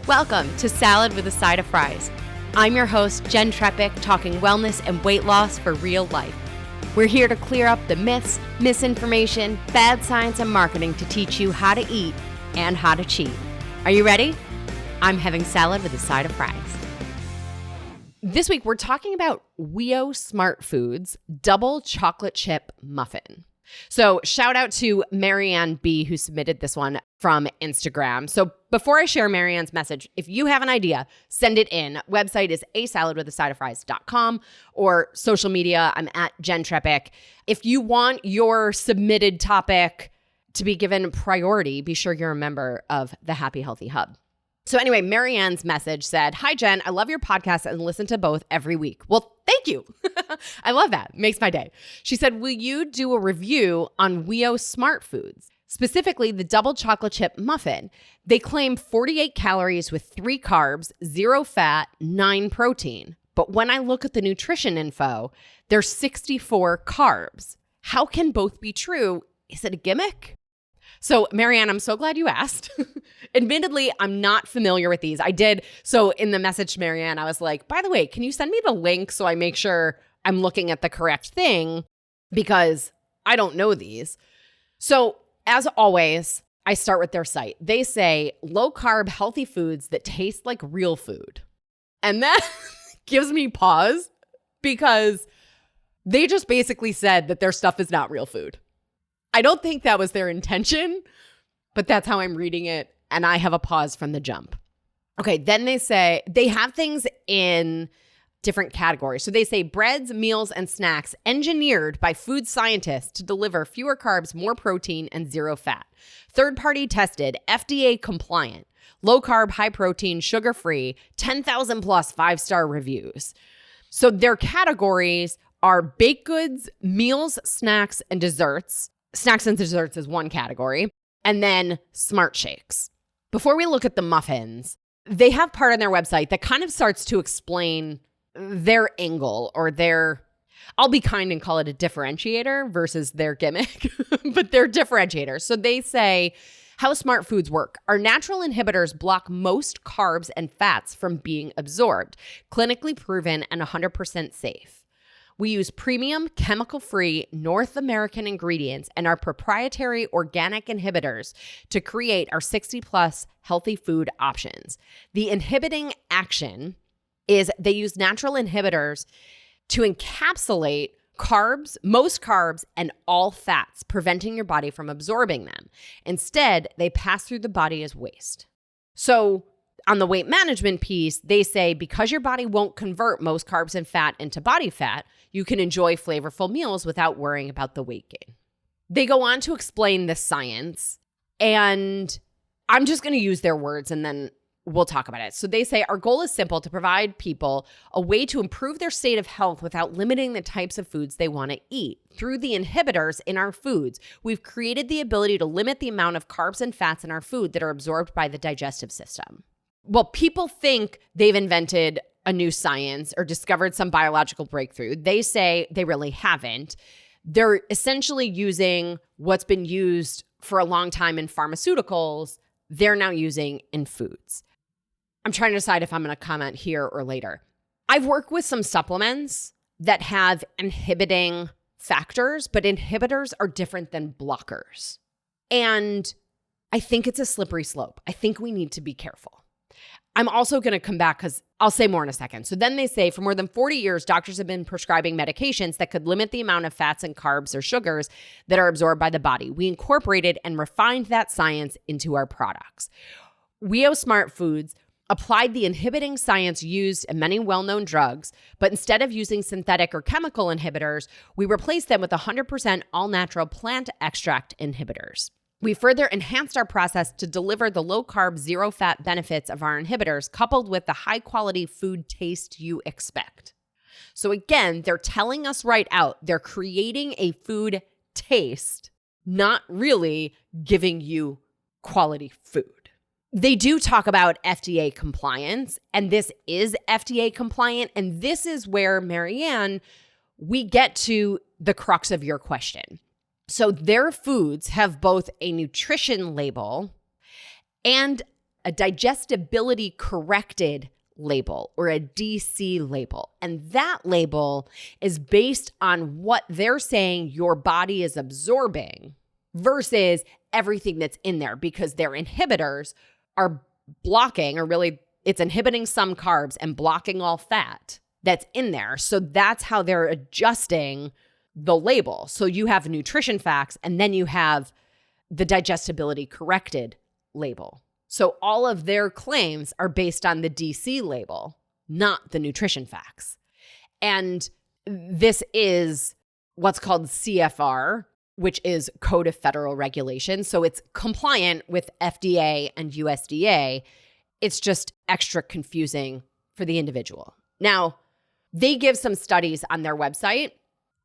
Welcome to Salad with a Side of Fries. I'm your host, Jenn Trepeck, talking wellness and weight loss for real life. We're here to clear up the myths, misinformation, bad science, and marketing to teach you how to eat and how to cheat. Are you ready? I'm having salad with a side of fries. This week, we're talking about WiO SmartFoods Double Chocolate Chip Muffin. So shout out to Marianne B, who submitted this one from Instagram. So before I share Marianne's message, if you have an idea, send it in. Website is asaladwithasideoffries.com or social media. I'm at Jenn Trepeck. If you want your submitted topic to be given priority, be sure you're a member of the Happy Healthy Hub. So anyway, Marianne's message said, "Hi, Jenn. I love your podcast and listen to both every week." Well, thank you. I love that. Makes my day. She said, "Will you do a review on WiO SmartFoods, specifically the double chocolate chip muffin? They claim 48 calories with 3 carbs, 0 fat, 9 protein. But when I look at the nutrition info, there's 64 carbs. How can both be true? Is it a gimmick?" So Marianne, I'm so glad you asked. Admittedly, I'm not familiar with these. I did. So in the message to Marianne, I was like, by the way, can you send me the link so I make sure I'm looking at the correct thing? Because I don't know these. So as always, I start with their site. They say low carb, healthy foods that taste like real food. And that gives me pause because they just basically said that their stuff is not real food. I don't think that was their intention, but that's how I'm reading it. And I have a pause from the jump. Okay, then they say they have things in different categories. So they say breads, meals, and snacks engineered by food scientists to deliver fewer carbs, more protein, and 0 fat. Third-party tested, FDA compliant, low carb, high protein, sugar-free, 10,000 plus 5-star reviews. So their categories are baked goods, meals, snacks, and desserts. Snacks and desserts is one category. And then smart shakes. Before we look at the muffins, they have part on their website that kind of starts to explain their angle or their, I'll be kind and call it a differentiator versus their gimmick, but their differentiator. So they say how smart foods work. Our natural inhibitors block most carbs and fats from being absorbed, clinically proven and 100% safe. We use premium, chemical-free North American ingredients and our proprietary organic inhibitors to create our 60-plus healthy food options. The inhibiting action is they use natural inhibitors to encapsulate carbs, most carbs, and all fats, preventing your body from absorbing them. Instead, they pass through the body as waste. So on the weight management piece, they say because your body won't convert most carbs and fat into body fat, you can enjoy flavorful meals without worrying about the weight gain. They go on to explain the science, and I'm just going to use their words and then we'll talk about it. So they say our goal is simple: to provide people a way to improve their state of health without limiting the types of foods they want to eat. Through the inhibitors in our foods, we've created the ability to limit the amount of carbs and fats in our food that are absorbed by the digestive system. Well, people think they've invented a new science or discovered some biological breakthrough. They say they really haven't. They're essentially using what's been used for a long time in pharmaceuticals, they're now using in foods. I'm trying to decide if I'm going to comment here or later. I've worked with some supplements that have inhibiting factors, but inhibitors are different than blockers. And I think it's a slippery slope. I think we need to be careful. I'm also going to come back because I'll say more in a second. So then they say for more than 40 years, doctors have been prescribing medications that could limit the amount of fats and carbs or sugars that are absorbed by the body. We incorporated and refined that science into our products. WiO SmartFoods applied the inhibiting science used in many well-known drugs, but instead of using synthetic or chemical inhibitors, we replaced them with 100% all-natural plant extract inhibitors. We further enhanced our process to deliver the low-carb, zero-fat benefits of our inhibitors, coupled with the high-quality food taste you expect. So again, they're telling us right out, they're creating a food taste, not really giving you quality food. They do talk about FDA compliance, and this is FDA compliant, and this is where, Marianne, we get to the crux of your question. So their foods have both a nutrition label and a digestibility corrected label or a DC label. And that label is based on what they're saying your body is absorbing versus everything that's in there, because their inhibitors are blocking, or really it's inhibiting some carbs and blocking all fat that's in there. So that's how they're adjusting the label. So you have nutrition facts and then you have the digestibility corrected label. So all of their claims are based on the DC label, not the nutrition facts. And this is what's called CFR, which is Code of Federal Regulations. So it's compliant with FDA and USDA. It's just extra confusing for the individual. Now, they give some studies on their website.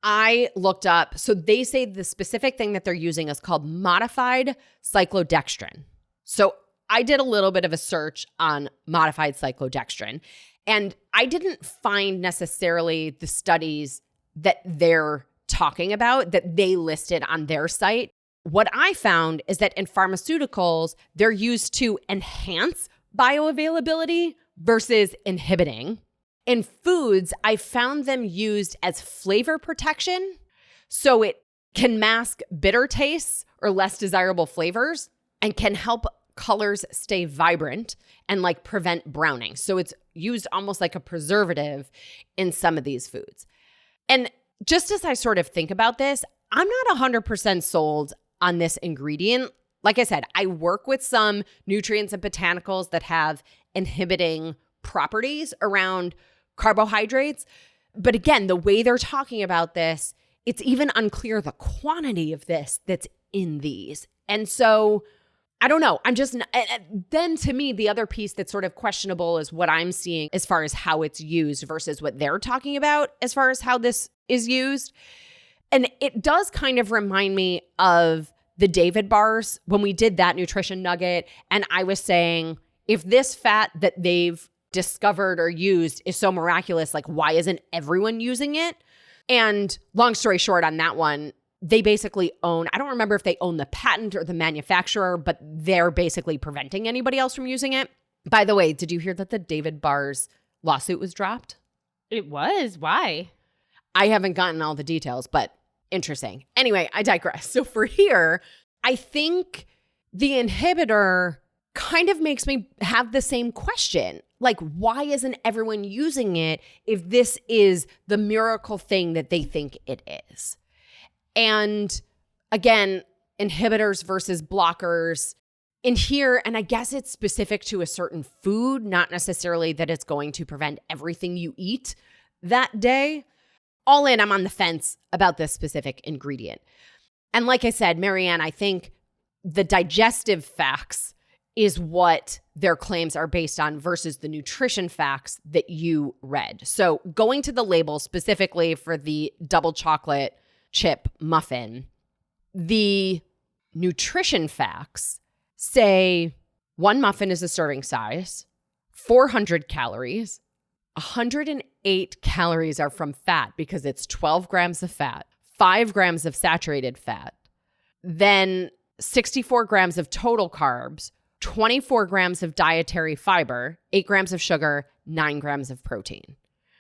I looked up, so they say the specific thing that they're using is called modified cyclodextrin. So I did a little bit of a search on modified cyclodextrin, and I didn't find necessarily the studies that they're talking about that they listed on their site. What I found is that in pharmaceuticals, they're used to enhance bioavailability versus inhibiting. In foods, I found them used as flavor protection, so it can mask bitter tastes or less desirable flavors and can help colors stay vibrant and like prevent browning. So it's used almost like a preservative in some of these foods. And just as I sort of think about this, I'm not 100% sold on this ingredient. Like I said, I work with some nutrients and botanicals that have inhibiting properties around carbohydrates. But again, the way they're talking about this, it's even unclear the quantity of this that's in these. And so I don't know. Then to me, the other piece that's sort of questionable is what I'm seeing as far as how it's used versus what they're talking about as far as how this is used. And it does kind of remind me of the David bars when we did that nutrition nugget. And I was saying, if this fat that they've discovered or used is so miraculous, like why isn't everyone using it? And long story short on that one, they basically own, I don't remember if they own the patent or the manufacturer, but they're basically preventing anybody else from using it. By the way, did you hear that the David Bars lawsuit was dropped? It was? Why? I haven't gotten all the details, but interesting. Anyway, I digress. So for here, I think the inhibitor kind of makes me have the same question. Like, why isn't everyone using it if this is the miracle thing that they think it is? And again, inhibitors versus blockers in here, and I guess it's specific to a certain food, not necessarily that it's going to prevent everything you eat that day. All in, I'm on the fence about this specific ingredient. And like I said, Marianne, I think the digestive facts is what their claims are based on versus the nutrition facts that you read. So going to the label specifically for the double chocolate chip muffin, the nutrition facts say one muffin is a serving size, 400 calories, 108 calories are from fat because it's 12 grams of fat, 5 grams of saturated fat, then 64 grams of total carbs, 24 grams of dietary fiber, 8 grams of sugar, 9 grams of protein.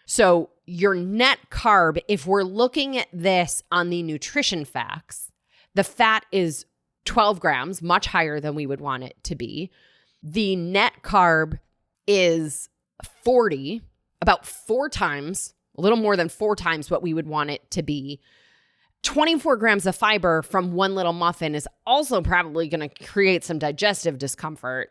So your net carb, if we're looking at this on the nutrition facts, the fat is 12 grams, much higher than we would want it to be. The net carb is 40, about 4 times, a little more than 4 times what we would want it to be. 24 grams of fiber from one little muffin is also probably going to create some digestive discomfort.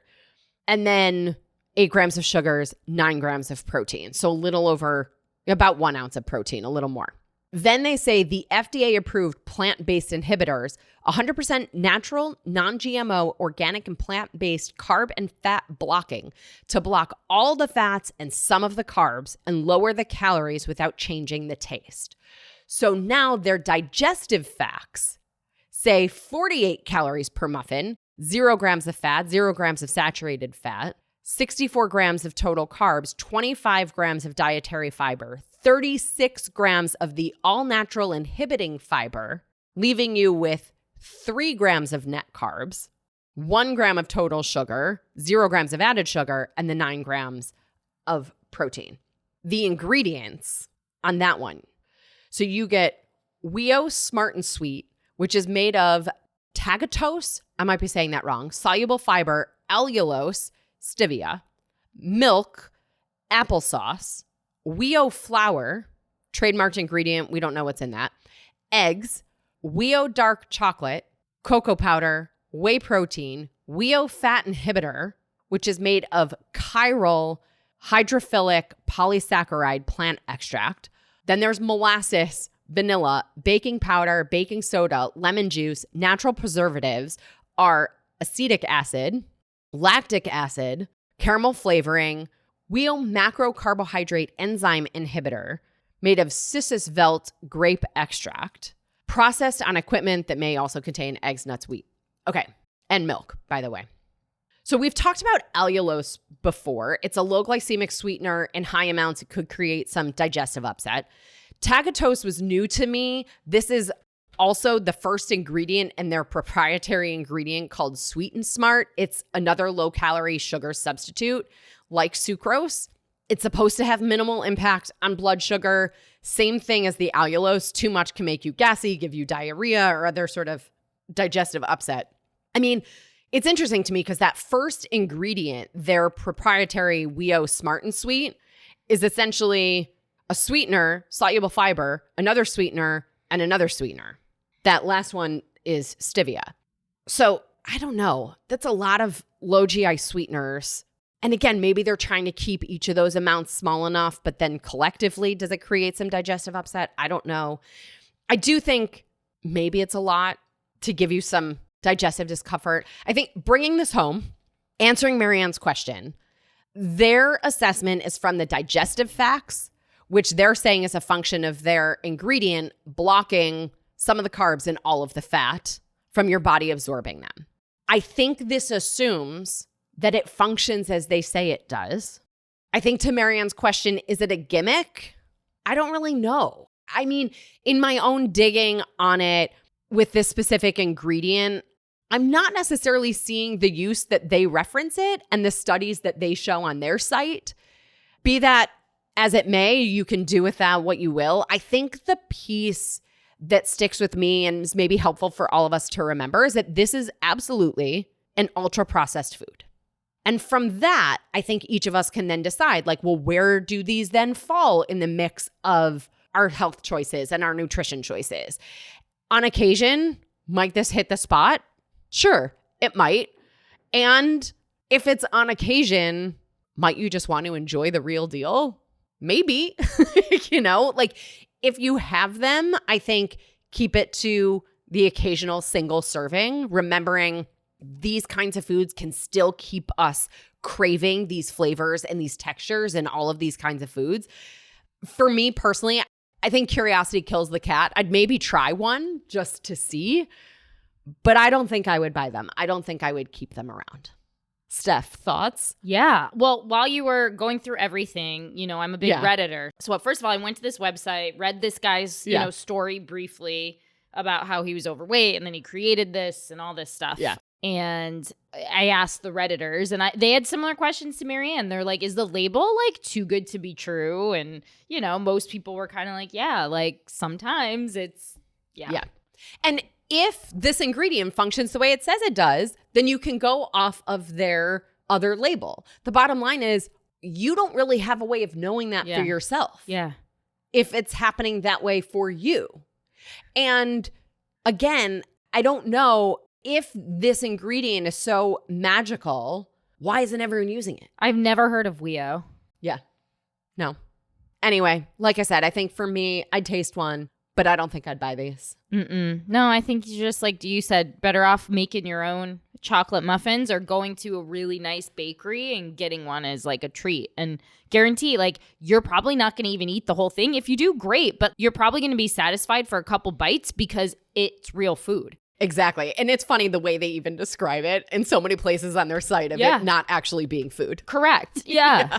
And then 8 grams of sugars, 9 grams of protein. So a little over about 1 ounce of protein, a little more. Then they say the FDA approved plant-based inhibitors, 100% natural, non-GMO, organic and plant-based carb and fat blocking to block all the fats and some of the carbs and lower the calories without changing the taste. So now their digestive facts say 48 calories per muffin, 0 grams of fat, 0 grams of saturated fat, 64 grams of total carbs, 25 grams of dietary fiber, 36 grams of the all-natural inhibiting fiber, leaving you with 3 grams of net carbs, 1 gram of total sugar, 0 grams of added sugar, and the 9 grams of protein. The ingredients on that one. So you get WiO Smart and Sweet, which is made of Tagatose, I might be saying that wrong, soluble fiber, allulose, stevia, milk, applesauce, WiO flour, trademarked ingredient, we don't know what's in that, eggs, WiO dark chocolate, cocoa powder, whey protein, WiO fat inhibitor, which is made of chiral hydrophilic polysaccharide plant extract. Then there's molasses, vanilla, baking powder, baking soda, lemon juice. Natural preservatives are acetic acid, lactic acid, caramel flavoring, WiO macro carbohydrate enzyme inhibitor made of Cissusvelt grape extract, processed on equipment that may also contain eggs, nuts, wheat. Okay, and milk, by the way. So we've talked about allulose before. It's a low glycemic sweetener. In high amounts, it could create some digestive upset. Tagatose was new to me. This is also the first ingredient in their proprietary ingredient called Sweet and Smart. It's another low-calorie sugar substitute like sucrose. It's supposed to have minimal impact on blood sugar. Same thing as the allulose. Too much can make you gassy, give you diarrhea, or other sort of digestive upset. I mean, it's interesting to me because that first ingredient, their proprietary WiO Smart and Sweet, is essentially a sweetener, soluble fiber, another sweetener, and another sweetener. That last one is stevia. So I don't know. That's a lot of low GI sweeteners. And again, maybe they're trying to keep each of those amounts small enough, but then collectively, does it create some digestive upset? I don't know. I do think maybe it's a lot to give you some digestive discomfort. I think bringing this home, answering Marianne's question, their assessment is from the digestive facts, which they're saying is a function of their ingredient blocking some of the carbs and all of the fat from your body absorbing them. I think this assumes that it functions as they say it does. I think to Marianne's question, is it a gimmick? I don't really know. I mean, in my own digging on it with this specific ingredient, I'm not necessarily seeing the use that they reference it and the studies that they show on their site. Be that as it may, you can do with that what you will. I think the piece that sticks with me and is maybe helpful for all of us to remember is that this is absolutely an ultra-processed food. And from that, I think each of us can then decide, like, well, where do these then fall in the mix of our health choices and our nutrition choices? On occasion, might this hit the spot? Sure, it might. And if it's on occasion, might you just want to enjoy the real deal? Maybe, like if you have them, I think keep it to the occasional single serving, remembering these kinds of foods can still keep us craving these flavors and these textures and all of these kinds of foods. For me personally, I think curiosity kills the cat. I'd maybe try one just to see, but I don't think I would buy them. I don't think I would keep them around. Steph, thoughts? Yeah. Well, while you were going through everything, I'm a big Redditor. So first of all, I went to this website, read this guy's, story briefly about how he was overweight and then he created this and all this stuff. Yeah. And I asked the Redditors and they had similar questions to Marianne. They're like, is the label like too good to be true? And, most people were kind of like, yeah, like sometimes it's, yeah. And if this ingredient functions the way it says it does, then you can go off of their other label. The bottom line is you don't really have a way of knowing that for yourself. Yeah. If it's happening that way for you. And again, I don't know if this ingredient is so magical, why isn't everyone using it? I've never heard of WiO. Yeah. No. Anyway, like I said, I think for me, I'd taste one, but I don't think I'd buy these. No, I think you just like you said, better off making your own chocolate muffins or going to a really nice bakery and getting one as like a treat. And guarantee, like, you're probably not going to even eat the whole thing. If you do, great, but you're probably going to be satisfied for a couple bites because it's real food. Exactly. And it's funny the way they even describe it in so many places on their site of it not actually being food. Correct. Yeah.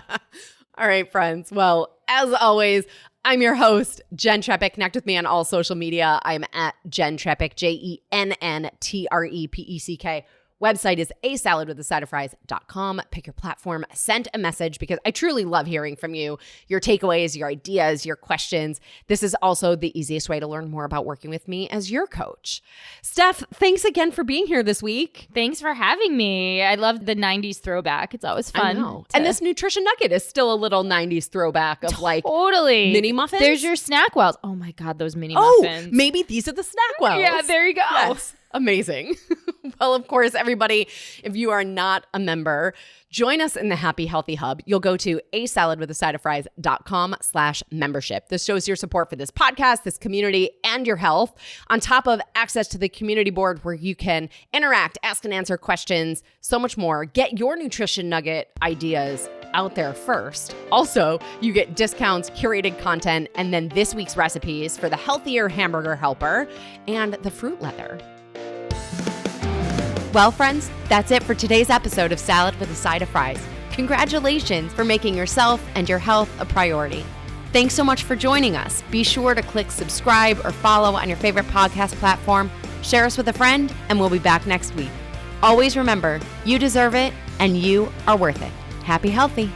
All right, friends. Well, as always, I'm your host, Jenn Trepeck. Connect with me on all social media. I'm at Jenn Trepeck, JennTrepeck. Website is asaladwithasideofries.com. Pick your platform, send a message, because I truly love hearing from you, your takeaways, your ideas, your questions. This is also the easiest way to learn more about working with me as your coach. Steph, thanks again for being here this week. Thanks for having me. I love the 90s throwback. It's always fun. I know. And this nutrition nugget is still a little 90s throwback of totally mini muffins. There's your snack wells. Oh my God, those mini muffins. Maybe these are the snack wells. Yeah, there you go. Yes. Amazing. Well, of course, everybody, if you are not a member, join us in the Happy Healthy Hub. You'll go to asaladwithasideofries.com/membership. This shows your support for this podcast, this community, and your health, on top of access to the community board where you can interact, ask and answer questions, so much more. Get your nutrition nugget ideas out there first. Also, you get discounts, curated content, and then this week's recipes for the healthier hamburger helper and the fruit leather. Well, friends, that's it for today's episode of Salad with a Side of Fries. Congratulations for making yourself and your health a priority. Thanks so much for joining us. Be sure to click subscribe or follow on your favorite podcast platform. Share us with a friend, and we'll be back next week. Always remember, you deserve it, and you are worth it. Happy healthy.